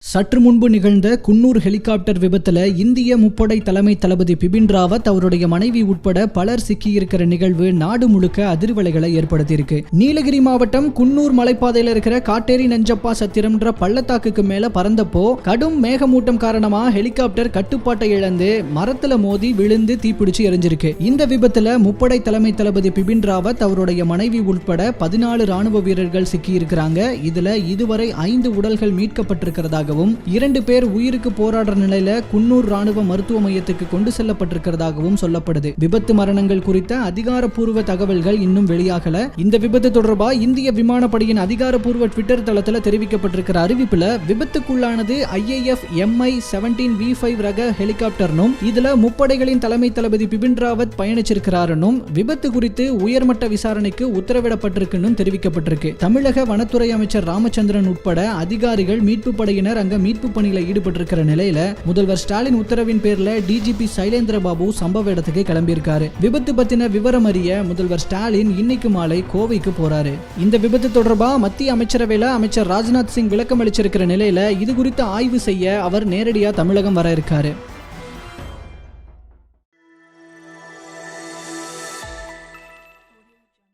சற்று முன்பு நிகழ்ந்த குன்னூர் ஹெலிகாப்டர் விபத்துல இந்திய முப்படை தலைமை தளபதி பிபின் ராவத் அவருடைய மனைவி உட்பட பலர் சிக்கியிருக்கிற நிகழ்வு நாடு முழுக்க அதிர்வலைகளை ஏற்படுத்தியிருக்கு. நீலகிரி மாவட்டம் குன்னூர் மலைப்பாதையில இருக்கிற காட்டேரி நஞ்சப்பா சத்திரம்ன்ற பள்ளத்தாக்குக்கு மேல பறந்தப்போ கடும் மேகமூட்டம் காரணமா ஹெலிகாப்டர் கட்டுப்பாட்டை இழந்து மரத்துல மோதி விழுந்து தீப்பிடிச்சு எரிஞ்சிருக்கு. இந்த விபத்துல முப்படை தலைமை தளபதி பிபின் ராவத் அவருடைய மனைவி உட்பட 14 ராணுவ வீரர்கள் சிக்கியிருக்கிறாங்க. இதுல இதுவரை 5 உடல்கள் மீட்கப்பட்டிருக்கிறதாக 2 பேர் உயிருக்கு போராடுற நிலையில குன்னூர் ராணுவ மருத்துவ மையத்துக்கு கொண்டு செல்லப்பட்டிருக்கிறதாகவும் சொல்லப்படுது. விபத்து மரணங்கள் குறித்த அதிகாரப்பூர்வ தகவல்கள் இன்னும் வெளியாகல. இந்த விபத்து தொடர்பா இந்திய விமானப்படையின் அதிகாரப்பூர்வ ட்விட்டர் தளத்துல தெரிவிக்கப்பட்டிருக்கிற அறிவிப்புல விபத்துக்குள்ளானது IAF Mi-17V5 ரக ஹெலிகாப்டர்னும் இதுல முப்படைகளின் தலைமை தளபதி பிபின் ராவத் பயணிச்சிருக்கிறாருன்னும் விபத்து குறித்து உயர்மட்ட விசாரணைக்கு உத்தரவிடப்பட்டிருக்குன்னு தெரிவிக்கப்பட்டிருக்கு. தமிழக வனத்துறை அமைச்சர் ராமச்சந்திரன் உட்பட அதிகாரிகள் மீட்பு படையினர் அங்க மீட்பு பணியில ஈடுபட்டிருக்கிற நிலையில முதல்வர் ஸ்டாலின் உத்தரவின் பேர்ல DGP சைலேந்திர பாபு சம்பவ இடத்துக்கு கிளம்பியிருக்காரு. விபத்து பத்தின விவரம் அறிய முதல்வர் ஸ்டாலின் இன்னைக்கு மாலை கோவைக்கு போறாரு. இந்த விபத்து தொடர்பா மத்திய அமைச்சரவையில அமைச்சர் ராஜ்நாத் சிங் விளக்கம் அளிச்சிருக்கிற நிலையில இது குறித்து ஆய்வு செய்ய அவர் நேரடியா தமிழகம் வர இருக்காரு.